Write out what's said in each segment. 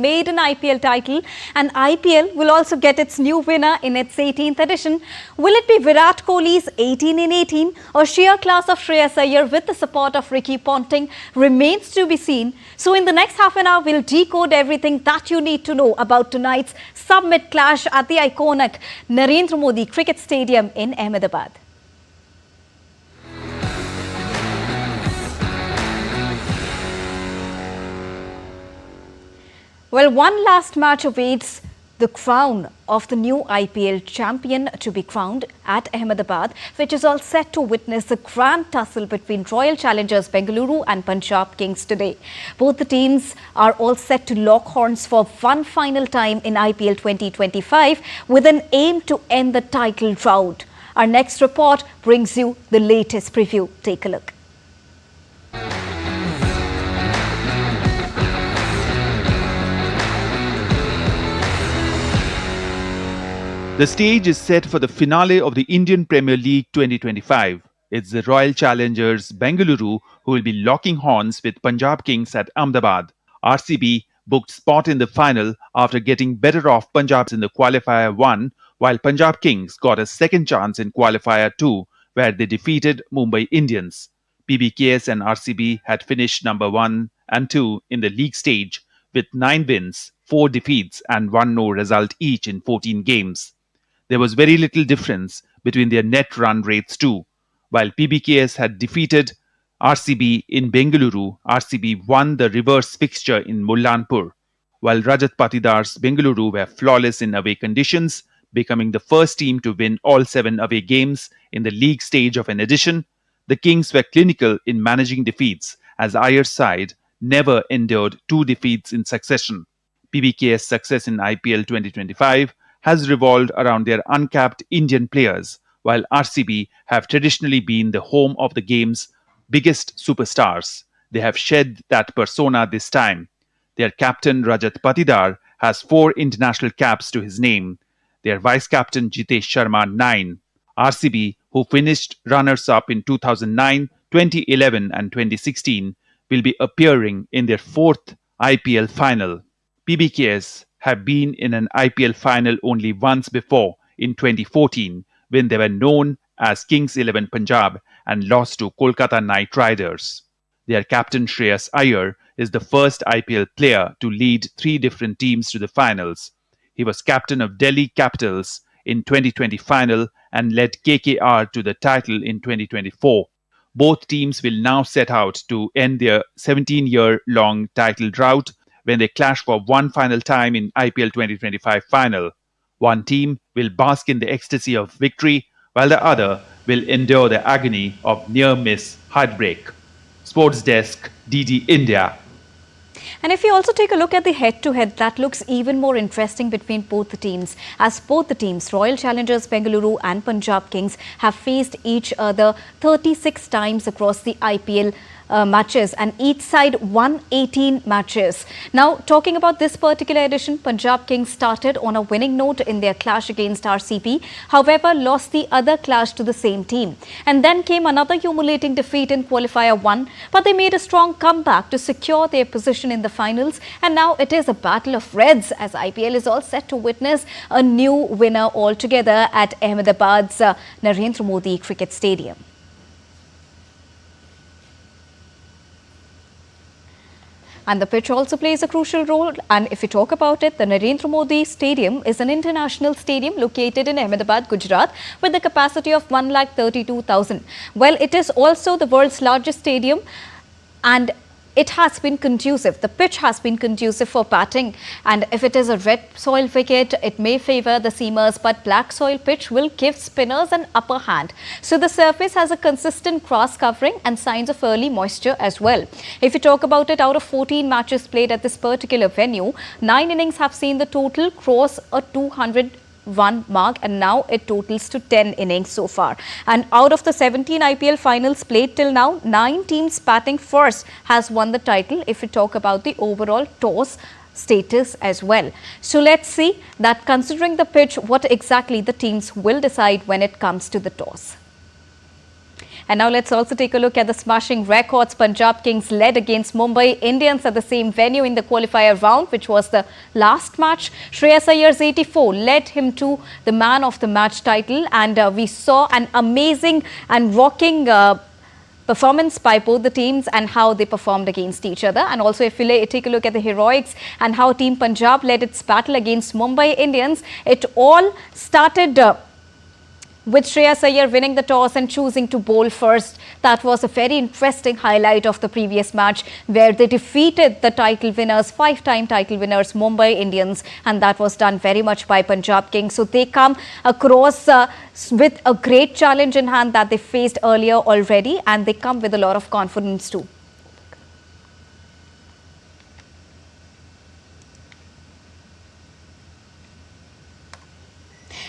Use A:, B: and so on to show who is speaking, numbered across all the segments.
A: maiden IPL title, and IPL will also get its new winner in its 18th edition. Will it be Virat Kohli's 18 in 18 or sheer class of Shreyas Iyer with the support of Ricky Ponting remains to be seen. So in the next half an hour, we'll decode everything that you need to know about tonight's sub-mid clash at the iconic Narendra Modi Cricket Stadium in Ahmedabad. Well, one last match awaits the crown of the new IPL champion to be crowned at Ahmedabad, which is all set to witness a grand tussle between Royal Challengers Bengaluru and Punjab Kings today. Both the teams are all set to lock horns for one final time in IPL 2025 with an aim to end the title drought. Our next report brings you the latest preview. Take a look.
B: The stage is set for the finale of the Indian Premier League 2025. It's the Royal Challengers Bengaluru who will be locking horns with Punjab Kings at Ahmedabad. RCB booked spot in the final after getting better off Punjab in the Qualifier 1, while Punjab Kings got a second chance in Qualifier 2, where they defeated Mumbai Indians. PBKS and RCB had finished number 1 and 2 in the league stage with 9 wins, 4 defeats and 1 no result each in 14 games. There was very little difference between their net run rates too. While PBKS had defeated RCB in Bengaluru, RCB won the reverse fixture in Mullanpur. While Rajat Patidar's Bengaluru were flawless in away conditions, becoming the first team to win all 7 away games in the league stage of an edition, the Kings were clinical in managing defeats as Iyer's side never endured 2 defeats in succession. PBKS' success in IPL 2025 has revolved around their uncapped Indian players, while RCB have traditionally been the home of the game's biggest superstars. They have shed that persona this time. Their captain Rajat Patidar has 4 international caps to his name. Their vice-captain Jitesh Sharma 9. RCB, who finished runners-up in 2009, 2011 and 2016, will be appearing in their 4th IPL final. PBKS have been in an IPL final only once before, in 2014, when they were known as Kings 11 Punjab and lost to Kolkata Knight Riders. Their captain Shreyas Iyer is the first IPL player to lead 3 different teams to the finals. He was captain of Delhi Capitals in 2020 final and led KKR to the title in 2024. Both teams will now set out to end their 17-year-long title drought when they clash for one final time in IPL 2025 final. One team will bask in the ecstasy of victory, while the other will endure the agony of near-miss heartbreak. Sports Desk, DD India.
A: And if you also take a look at the head-to-head, that looks even more interesting between both the teams, as both the teams, Royal Challengers Bengaluru and Punjab Kings, have faced each other 36 times across the IPL matches, and each side won 18 matches. Now, talking about this particular edition, Punjab Kings started on a winning note in their clash against RCB, however lost the other clash to the same team. And then came another humiliating defeat in Qualifier 1, but they made a strong comeback to secure their position in the finals, and now it is a battle of Reds as IPL is all set to witness a new winner altogether at Ahmedabad's Narendra Modi Cricket Stadium. And the pitch also plays a crucial role. And if we talk about it, the Narendra Modi Stadium is an international stadium located in Ahmedabad, Gujarat, with a capacity of 132,000. Well, it is also the world's largest stadium, and it has been conducive. The pitch has been conducive for batting, and if it is a red soil wicket, it may favour the seamers, but black soil pitch will give spinners an upper hand. So the surface has a consistent grass covering and signs of early moisture as well. If you talk about it, out of 14 matches played at this particular venue, 9 innings have seen the total cross a 201 mark, and now it totals to 10 innings so far. And out of the 17 IPL finals played till now, 9 teams batting first has won the title if we talk about the overall toss status as well. So let's see that, considering the pitch, what exactly the teams will decide when it comes to the toss. And now let's also take a look at the smashing records Punjab Kings led against Mumbai Indians at the same venue in the qualifier round, which was the last match. Shreyas Iyer's 84 led him to the man of the match title, and we saw an amazing and rocking performance by both the teams and how they performed against each other. And also if we take a look at the heroics and how Team Punjab led its battle against Mumbai Indians, it all started with Shreyas Iyer winning the toss and choosing to bowl first. That was a very interesting highlight of the previous match, where they defeated the title winners, 5-time title winners, Mumbai Indians, and that was done very much by Punjab Kings. So they come across with a great challenge in hand that they faced earlier already, and they come with a lot of confidence too.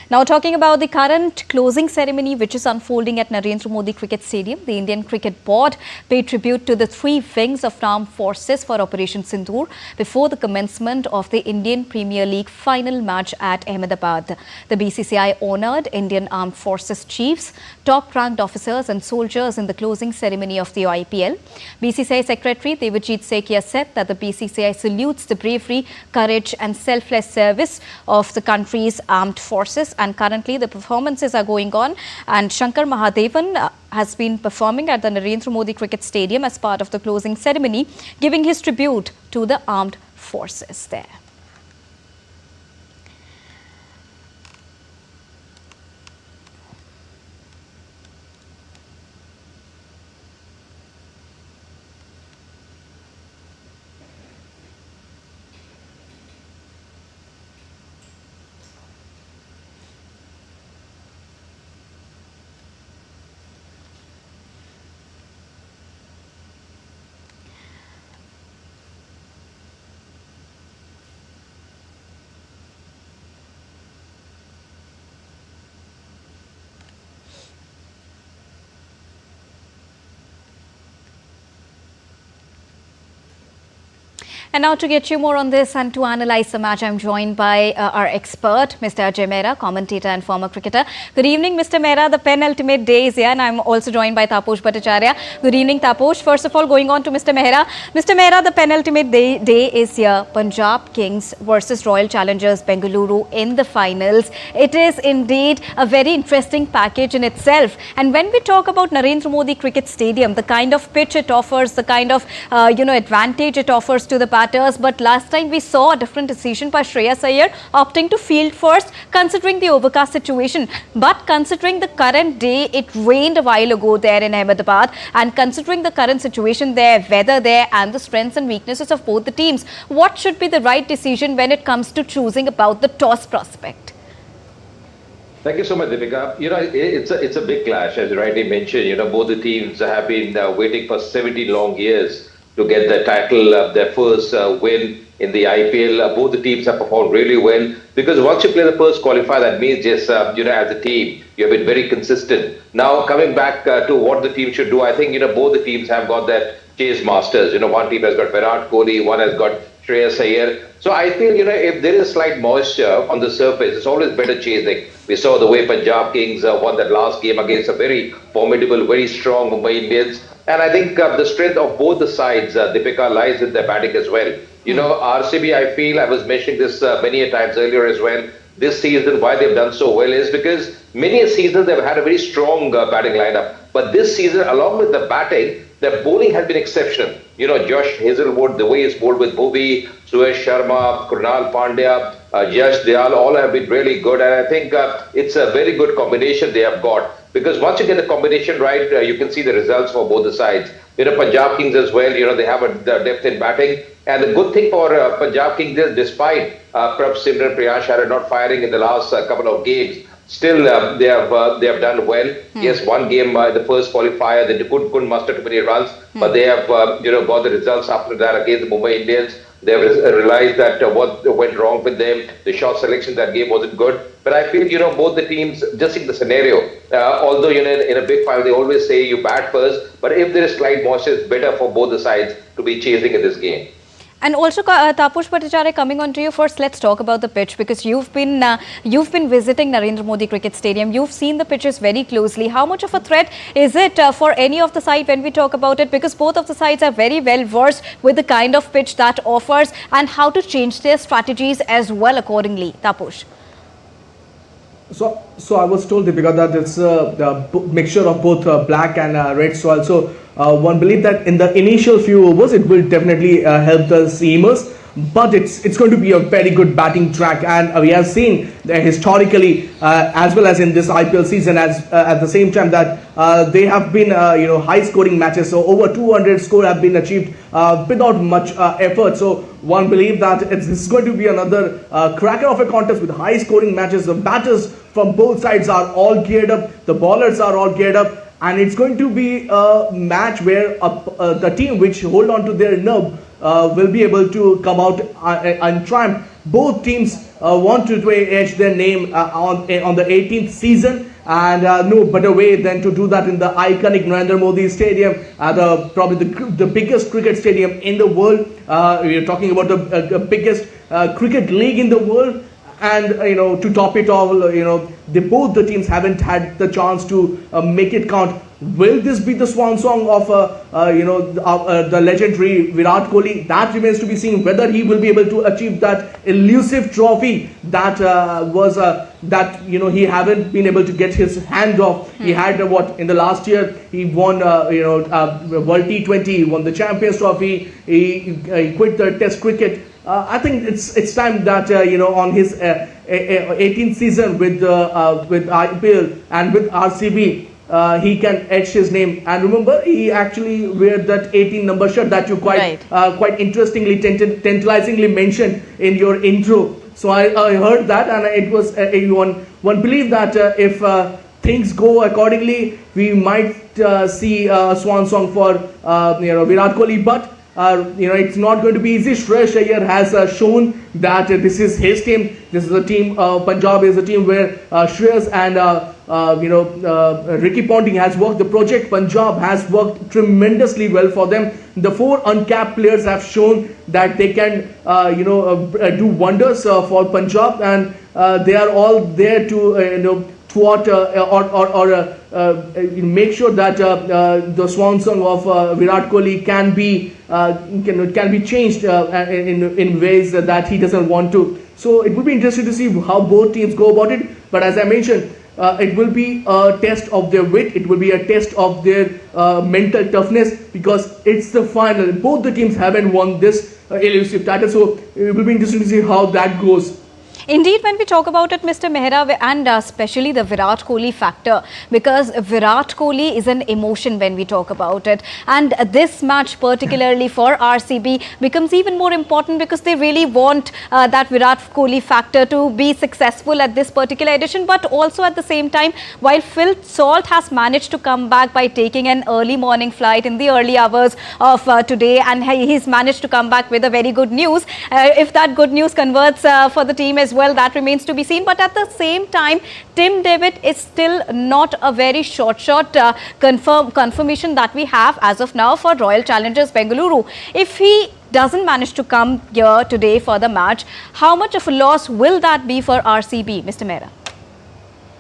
A: Now talking about the current closing ceremony which is unfolding at Narendra Modi Cricket Stadium, the Indian Cricket Board paid tribute to the 3 wings of armed forces for Operation Sindoor before the commencement of the Indian Premier League final match at Ahmedabad. The BCCI honoured Indian Armed Forces chiefs, top-ranked officers and soldiers in the closing ceremony of the IPL. BCCI Secretary Devajit Sekia said that the BCCI salutes the bravery, courage and selfless service of the country's armed forces. And currently the performances are going on, and Shankar Mahadevan has been performing at the Narendra Modi Cricket Stadium as part of the closing ceremony, giving his tribute to the armed forces there. And now to get you more on this and to analyze the match, I'm joined by our expert, Mr. Ajay Mehra, commentator and former cricketer. Good evening, Mr. Mehra. The penultimate day is here, and I'm also joined by Taposh Bhattacharya. Good evening, Taposh. First of all, going on to Mr. Mehra. Mr. Mehra, the penultimate day is here. Punjab Kings versus Royal Challengers Bengaluru in the finals. It is indeed a very interesting package in itself. And when we talk about Narendra Modi Cricket Stadium, the kind of pitch it offers, the kind of advantage it offers to the batters, but last time we saw a different decision by Shreyas Iyer opting to field first, considering the overcast situation. But considering the current day, it rained a while ago there in Ahmedabad, and considering the current situation there, weather there, and the strengths and weaknesses of both the teams, what should be the right decision when it comes to choosing about the toss prospect?
C: Thank you so much, Deepika. It's a big clash, as you rightly mentioned. Both the teams have been waiting for 70 long years to get the title, their first win in the IPL. Both the teams have performed really well, because once you play the first qualifier, that means just, as a team, you have been very consistent. Now, coming back to what the team should do, I think, both the teams have got that chase masters. One team has got Virat Kohli, one has got Shreyas Iyer. So I feel, if there is slight moisture on the surface, it's always better chasing. We saw the way Punjab Kings won that last game against a very formidable, very strong Mumbai Indians. And I think the strength of both the sides, Deepika, lies in their batting as well. RCB, I feel, I was mentioning this many a times earlier as well, this season, why they've done so well is because many a season they've had a very strong batting lineup. But this season, along with the batting, their bowling has been exceptional. Josh Hazelwood, the way he's bowled with Bhuvi, Suresh Sharma, Krunal Pandya, Yash Dayal, all have been really good. And I think it's a very good combination they have got. Because once you get the combination right, you can see the results for both the sides. Punjab Kings as well, they have a depth in batting. And the good thing for Punjab Kings is, despite perhaps Simran Priyasharya not firing in the last couple of games, still they have done well. Yes, one game, the first qualifier, they couldn't muster too many runs, but they have got the results after that against the Mumbai Indians. They have realized that what went wrong with them, the shot selection that game wasn't good. But I feel, both the teams, just in the scenario, although, in a big final, they always say you bat first, but if there is slight moisture, it's better for both the sides to be chasing in this game.
A: And also, Tapush Bhattacharya, coming on to you first, let's talk about the pitch, because you've been visiting Narendra Modi Cricket Stadium. You've seen the pitches very closely. How much of a threat is it for any of the side when we talk about it? Because both of the sides are very well versed with the kind of pitch that offers and how to change their strategies as well accordingly. Tapush.
D: So I was told, Deepika, that it's a mixture of both black and red soil. So one believe that in the initial few overs, it will definitely help the seamers. But it's going to be a very good batting track, and we have seen historically as well as in this IPL season, as at the same time that they have been high scoring matches. So over 200 score have been achieved without much effort. So one believe that this is going to be another cracker of a contest with high scoring matches. The batters from both sides are all geared up, the bowlers are all geared up, and it's going to be a match where the team which hold on to their nerve will be able to come out and triumph. Both teams want to edge their name on the 18th season, and no better way than to do that in the iconic Narendra Modi Stadium, probably the biggest cricket stadium in the world. We are talking about the biggest cricket league in the world. And to top it all, both the teams haven't had the chance to make it count. Will this be the swan song of the legendary Virat Kohli? That remains to be seen, whether he will be able to achieve that elusive trophy that he haven't been able to get his hand off. He had in the last year he won World T20, he won the Champions Trophy, he quit the Test cricket. I think it's time that on his 18th season with IPL and with RCB, he can etch his name. And remember, he actually wear that 18 number shirt that you quite interestingly, tantalizingly mentioned in your intro. So I heard that, and it was one believe that if things go accordingly, we might see a swan song for Virat Kohli, but it's not going to be easy. Shreyas Iyer has shown that this is his team. This is a team. Punjab is a team where Shreyas and Ricky Ponting has worked. The project Punjab has worked tremendously well for them. The 4 uncapped players have shown that they can do wonders for Punjab, and they are all there to thwart or make sure that the swan song of Virat Kohli can be changed in ways that he doesn't want to. So it will be interesting to see how both teams go about it. But as I mentioned, it will be a test of their wit. It will be a test of their mental toughness, because it's the final. Both the teams haven't won this elusive title, so it will be interesting to see how that goes.
A: Indeed, when we talk about it, Mr. Mehra, and especially the Virat Kohli factor, because Virat Kohli is an emotion when we talk about it. And this match, particularly for RCB, becomes even more important because they really want that Virat Kohli factor to be successful at this particular edition. But also at the same time, while Phil Salt has managed to come back by taking an early morning flight in the early hours of today, and he's managed to come back with a very good news. If that good news converts for the team as well, that remains to be seen. But at the same time, Tim David is still not a very short confirmation that we have as of now for Royal Challengers Bengaluru. If he doesn't manage to come here today for the match, how much of a loss will that be for RCB, Mr. Mehra?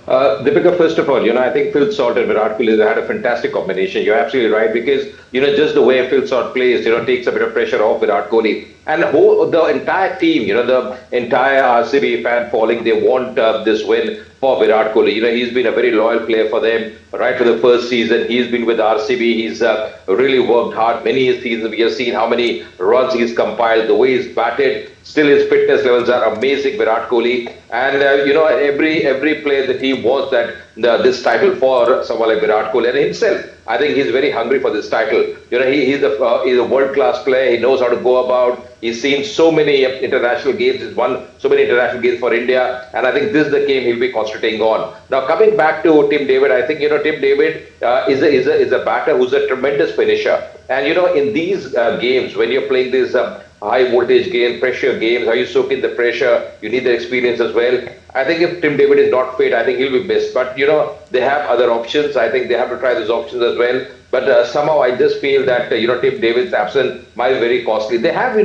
C: Deepika, first of all, I think Phil Salt and Virat Kohli had a fantastic combination. You're absolutely right, because, just the way Phil Salt plays, takes a bit of pressure off Virat Kohli. And the entire team, the entire RCB fan following, they want this win for Virat Kohli. He's been a very loyal player for them right from the first season. He's been with RCB. He's really worked hard. Many seasons we have seen how many runs he's compiled, the way he's batted. Still, his fitness levels are amazing, Virat Kohli. And, every player in the team wants this title for someone like Virat Kohli. And himself, I think he's very hungry for this title. He's a world-class player. He knows how to go about. He's seen so many international games. He's won so many international games for India. And I think this is the game he'll be concentrating on. Now, coming back to Tim David, I think, Tim David is a batter who's a tremendous finisher. And, in these games, when you're playing these high voltage games, pressure games, how you soak in the pressure, you need the experience as well. I think if Tim David is not fit, I think he'll be missed. But, they have other options. I think they have to try those options as well. But somehow I just feel that Tim David's absence might be very costly. They have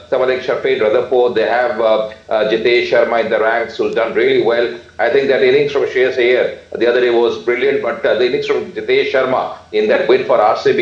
C: someone like Shafin Rutherford. They have Jitesh Sharma in the ranks who's done really well. I think that innings from Shreyas Iyer the other day was brilliant, but the innings from Jitesh Sharma in that win for RCB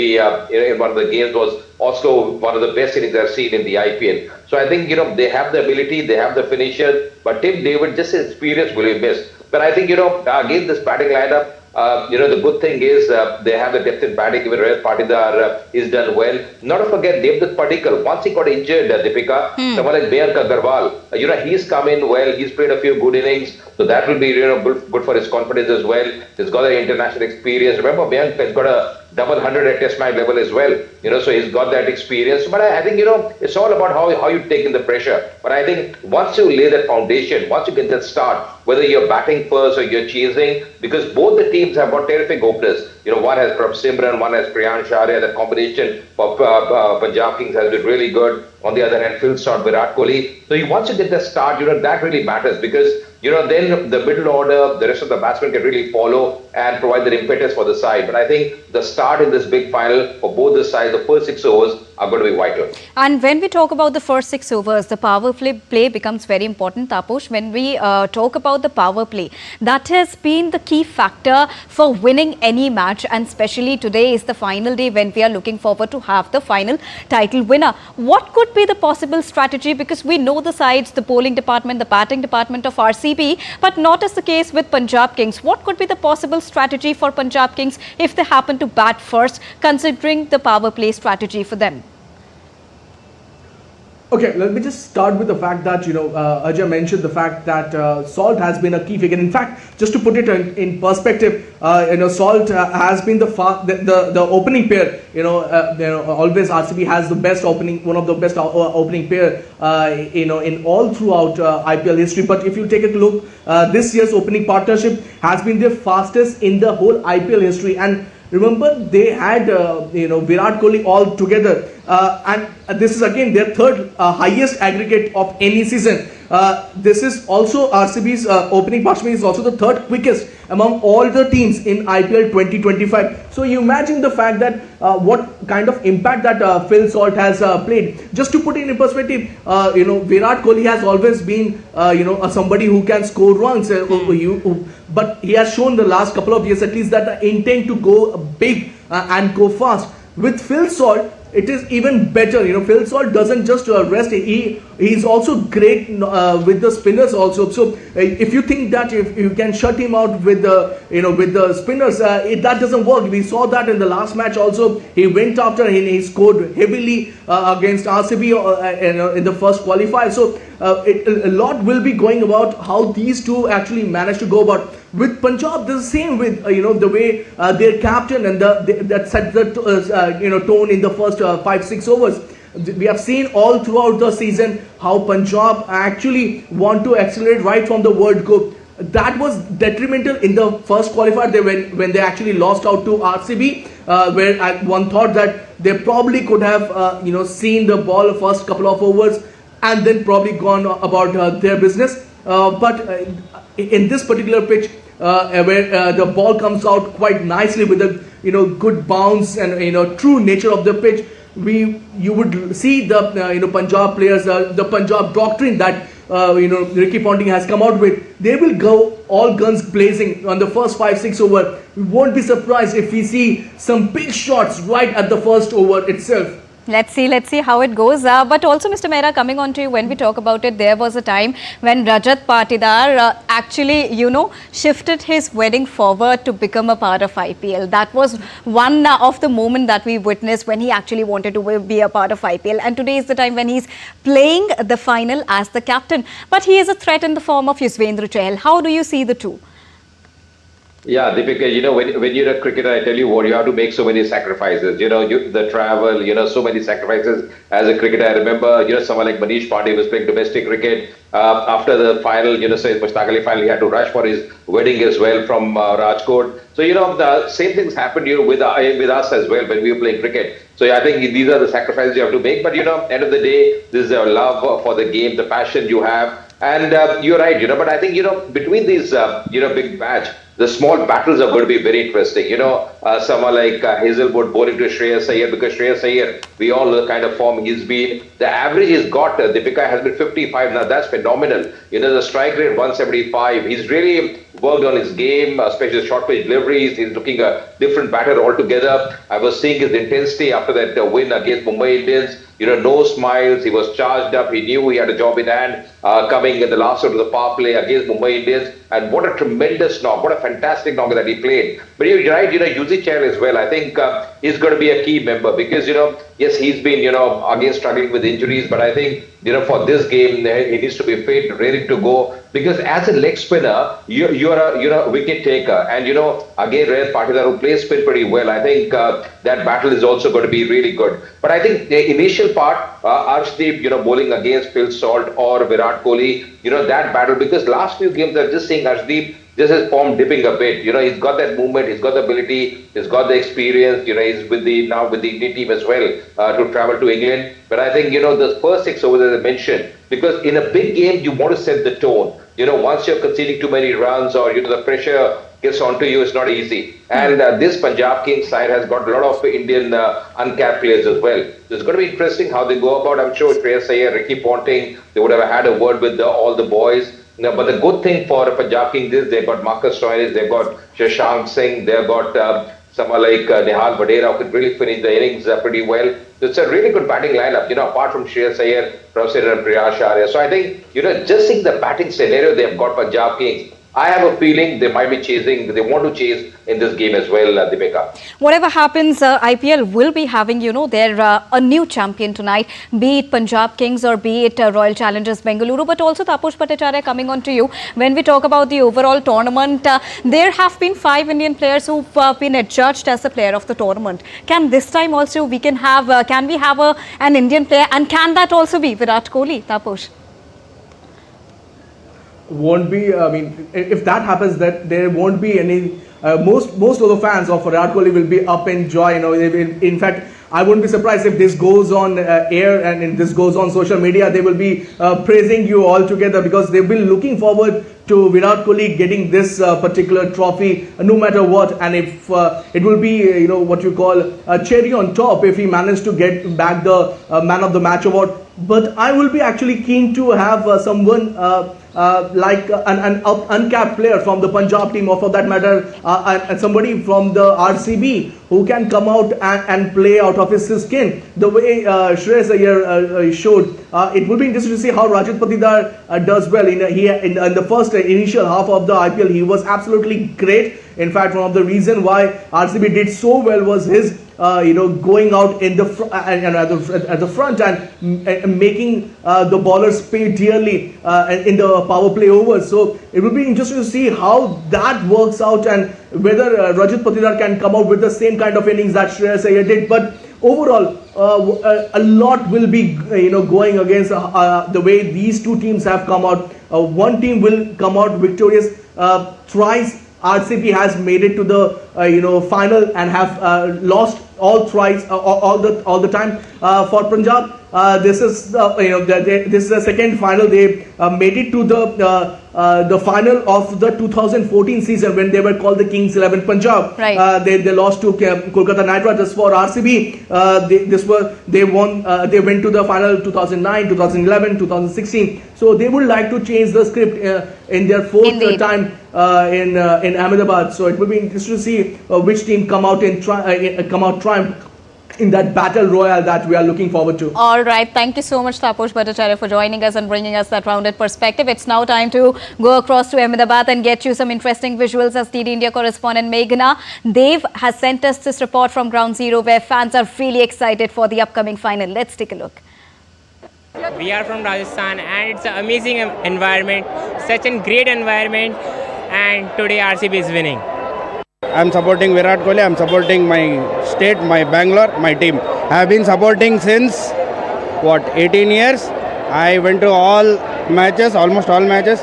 C: in one of the games was also one of the best innings I've seen in the IPL. So I think they have the ability, they have the finisher, but Tim David, just his experience will be missed. But I think again this batting lineup. The good thing is they have the depth in batting. Even Rohit Patidar is done well. Not to forget Devdutt Padikkal. Once he got injured, Deepika, someone like Mayank Agarwal, he's come in well. He's played a few good innings, so that will be good for his confidence as well. He's got an international experience. Remember, Mayank has got a double 100 at Test match level as well. So he's got that experience. But I think it's all about how you take in the pressure. But I think once you lay that foundation, once you get that start, whether you're batting first or you're chasing, because both the teams have got terrific openers. One has Prabh Simran, one has Priyansh Arya. The combination for Punjab Kings has been really good. On the other hand, Phil Stott, Virat Kohli. So once you get the start, that really matters because then the middle order, the rest of the batsmen can really follow and provide the impetus for the side. But I think the start in this big final for both the sides, the first 6 overs are going to be vital.
A: And when we talk about the first 6 overs, the power play becomes very important, Taposh. When we talk about the power play, that has been the key factor for winning any match, and especially today is the final day when we are looking forward to have the final title winner. What could be the possible strategy? Because we know the sides, the bowling department, the batting department of RCB, but not as the case with Punjab Kings. What could be the possible strategy for Punjab Kings if they happen to bat first, considering the power play strategy for them?
D: Okay, let me just start with the fact that, Ajay mentioned the fact that Salt has been a key figure. In fact, just to put it in perspective, Salt has been the opening pair. Always RCB has the best opening, one of the best opening pair, in all throughout IPL history. But if you take a look, this year's opening partnership has been the fastest in the whole IPL history. And remember, they had Virat Kohli all together, and this is again their third highest aggregate of any season. This is also RCB's opening partnership is also the third quickest among all the teams in IPL 2025. So you imagine the fact that what kind of impact that Phil Salt has played. Just to put it in perspective, Virat Kohli has always been somebody who can score runs, but he has shown the last couple of years at least that the intent to go big and go fast. With Phil Salt, it is even better. Phil Salt doesn't just rest. He's also great with the spinners also. So if you think that if you can shut him out with the spinners, that doesn't work. We saw that in the last match also. He went after and he scored heavily against RCB in the first qualifier. So a lot will be going about how these two actually managed to go about. With Punjab, the same with the way their captain and that set the tone in the first 5-6 overs. We have seen all throughout the season how Punjab actually want to accelerate right from the World Cup. That was detrimental in the first qualifier when they actually lost out to RCB, where one thought that they probably could have seen the ball first couple of overs and then probably gone about their business. But in this particular pitch, where the ball comes out quite nicely with a good bounce and true nature of the pitch, you would see the Punjab players, the Punjab doctrine that Ricky Ponting has come out with. They will go all guns blazing on the first 5-6 over. We won't be surprised if we see some big shots right at the first over itself.
A: Let's see how it goes. But also, Mr. Mehra, coming on to you, when we talk about it, there was a time when Rajat Patidar actually, shifted his wedding forward to become a part of IPL. That was one of the moment that we witnessed when he actually wanted to be a part of IPL. And today is the time when he's playing the final as the captain. But he is a threat in the form of Yuzvendra Chahal. How do you see the two?
C: Yeah, Deepika, when you're a cricketer, I tell you what, you have to make so many sacrifices. The travel, so many sacrifices as a cricketer. I remember, someone like Manish Pandey was playing domestic cricket. After the final, say Mushtaq Ali final, he had to rush for his wedding as well from Rajkot. So, the same things happened with us as well when we were playing cricket. So, I think these are the sacrifices you have to make. But, end of the day, this is a love for the game, the passion you have. And you're right, but I think, between these, big match, the small battles are going to be very interesting. Someone like Hazelwood bowling to Shreyas Iyer, because Shreyas Iyer, we all know the kind of form he's been. The average he's got, Deepika, has been 55. Now that's phenomenal. The strike rate 175. He's really worked on his game, especially short pitch deliveries. He's looking a different batter altogether. I was seeing his intensity after that win against Mumbai Indians. No smiles. He was charged up. He knew he had a job in hand coming in the last over of the power play against Mumbai Indians. And what a tremendous knock. What a fantastic knock that he played. But you're right, Yuzi Chahal as well. I think he's going to be a key member because, yes, he's been, again struggling with injuries. But I think, for this game, he needs to be fit, ready to go. Because as a leg spinner, you're a wicket taker. And, again, Rayat Patidar, who plays spin pretty well. I think that battle is also going to be really good. But I think the initial part, Arshdeep, bowling against Phil Salt or Virat Kohli, that battle. Because last few games, I'm just seeing Arshdeep, just his form dipping a bit. He's got that movement, he's got the ability, he's got the experience. He's with the Indian team as well to travel to England. But I think, the first 6 overs, as I mentioned, because in a big game, you want to set the tone. Once you're conceding too many runs or, the pressure gets onto you, it's not easy. And this Punjab Kings side has got a lot of Indian uncapped players as well. So it's going to be interesting how they go about. I'm sure Shreyas Iyer, Ricky Ponting, they would have had a word with all the boys. But the good thing for Punjab Kings is they've got Marcus Stoinis, they've got Shashank Singh, they've got someone like Nihal Vadera who could really finish the innings pretty well. So it's a really good batting lineup, apart from Shreyas Iyer, Prasar and Priyash Arya. So I think, just seeing the batting scenario they've got Punjab Kings, I have a feeling they might be chasing, they want to chase in this game as well, Deepika.
A: Whatever happens, IPL will be having, their a new champion tonight, be it Punjab Kings or be it Royal Challengers Bengaluru. But also, Taposh Bhattacharya, coming on to you, when we talk about the overall tournament, there have been 5 Indian players who've been adjudged as the player of the tournament. Can this time also we can have an Indian player, and can that also be Virat Kohli, Taposh?
D: Won't be, if that happens, that there won't be any, most of the fans of Virat Kohli will be up in joy. In fact, I wouldn't be surprised if this goes on air and if this goes on social media. They will be praising you all together because they've been looking forward to Virat Kohli getting this particular trophy no matter what. And if it will be, what you call a cherry on top if he managed to get back the Man of the Match award. But I will be actually keen to have someone like an uncapped player from the Punjab team, or for that matter, and somebody from the RCB who can come out and play out of his skin the way Shreyas Iyer showed. It will be interesting to see how Rajat Patidar does well. In the first initial half of the IPL, he was absolutely great. In fact, one of the reasons why RCB did so well was his going out in the at the front and making the bowlers pay dearly in the power play overs. So it will be interesting to see how that works out and whether Rajat Patidar can come out with the same kind of innings that Shreyas Iyer did. But overall, a lot will be going against the way these two teams have come out. One team will come out victorious. Thrice RCB has made it to the final and have lost all thrice all the time. For Punjab, this is this is the second final. They made it to the final of the 2014 season when they were called the Kings 11 Punjab.
A: Right.
D: They lost to Kolkata Knight Riders. For RCB, they won. They went to the final 2009, 2011, 2016. So they would like to change the script in their fourth time in Ahmedabad. So it will be interesting to see which team come out triumph in that battle royal that we are looking forward to.
A: All right. Thank you so much, Taposh Bhattacharya, for joining us and bringing us that rounded perspective. It's now time to go across to Ahmedabad and get you some interesting visuals as TD India correspondent Meghna Dev has sent us this report from Ground Zero where fans are really excited for the upcoming final. Let's take a look.
E: We are from Rajasthan and it's an amazing environment, such a great environment, and today RCB is winning.
F: I'm supporting Virat Kohli, I'm supporting my state, my Bangalore, my team. I have been supporting since, 18 years. I went to all matches, almost all matches.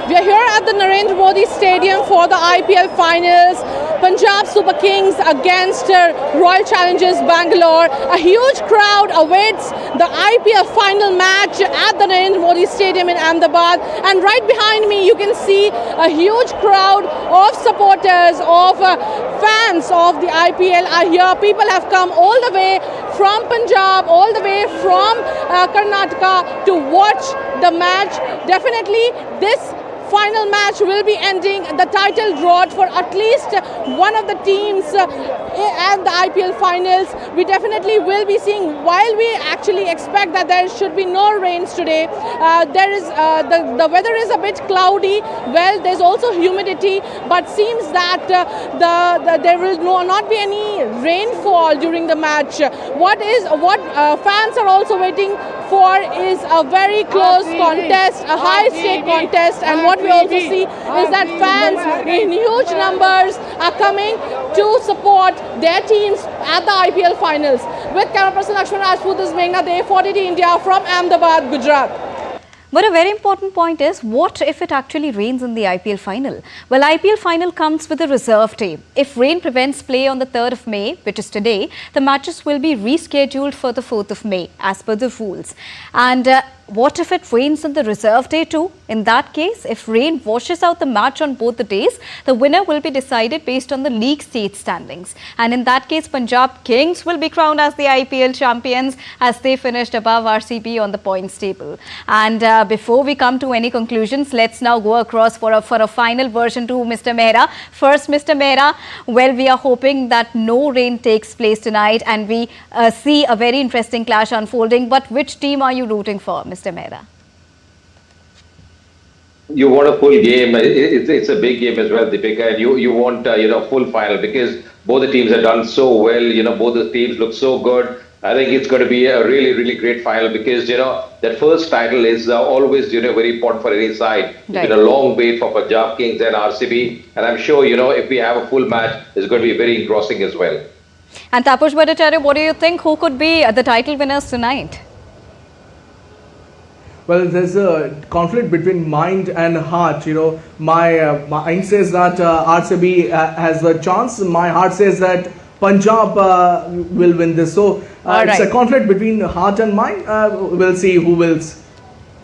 G: We are here at the Narendra Modi Stadium for the IPL finals. Punjab Super Kings against Royal Challengers Bangalore. A huge crowd awaits the IPL final match at the Narendra Modi Stadium in Ahmedabad, and right behind me you can see a huge crowd of supporters, of fans of the IPL are here. People have come all the way from Punjab, all the way from Karnataka to watch the match. Definitely this final match will be ending the title drought for at least one of the teams at the IPL finals. We definitely will be seeing, while we actually expect that there should be no rains today, the weather is a bit cloudy. Well, there's also humidity, but seems that there will not be any rainfall during the match. What fans are also waiting for is a very close contest, a high-stake contest, and what we also see is that fans in huge numbers are coming to support their teams at the IPL finals. With camera person Lakshman Rajput, this is Meghna Dev, 4DT India from Ahmedabad, Gujarat.
A: But a very important point is, what if it actually rains in the IPL final? Well, IPL final comes with a reserve day. If rain prevents play on the 3rd of May, which is today, the matches will be rescheduled for the 4th of May as per the rules. And what if it rains on the reserve day too? In that case, if rain washes out the match on both the days, the winner will be decided based on the league stage standings. And in that case, Punjab Kings will be crowned as the IPL champions as they finished above RCB on the points table. And before we come to any conclusions, let's now go across for a final version to Mr. Mehra. First, Mr. Mehra, well, we are hoping that no rain takes place tonight and we see a very interesting clash unfolding. But which team are you rooting for, Mr. Mehra?
C: You want a full game. It's a big game as well, Deepika, and you want full final, because both the teams have done so well. Both the teams look so good. I think it's going to be a really, really great final, because that first title is always very important for any side. Right. It's been a long wait for Punjab Kings and RCB, and I'm sure if we have a full match, it's going to be very engrossing as well.
A: And Tapush Bhattacharya, what do you think? Who could be the title winners tonight?
D: Well, there's a conflict between mind and heart. My mind says that RCB has a chance. My heart says that Punjab will win this. So it's a conflict between heart and mind. We'll see who wins.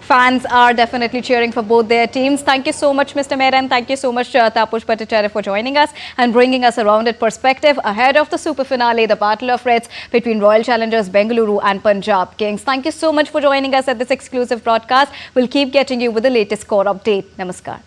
A: Fans are definitely cheering for both their teams. Thank you so much, Mr. Mehra, and thank you so much, Tapush Bhattacharya, for joining us and bringing us a rounded perspective ahead of the super finale, the Battle of Reds between Royal Challengers Bengaluru and Punjab Kings. Thank you so much for joining us at this exclusive broadcast. We'll keep getting you with the latest score update. Namaskar.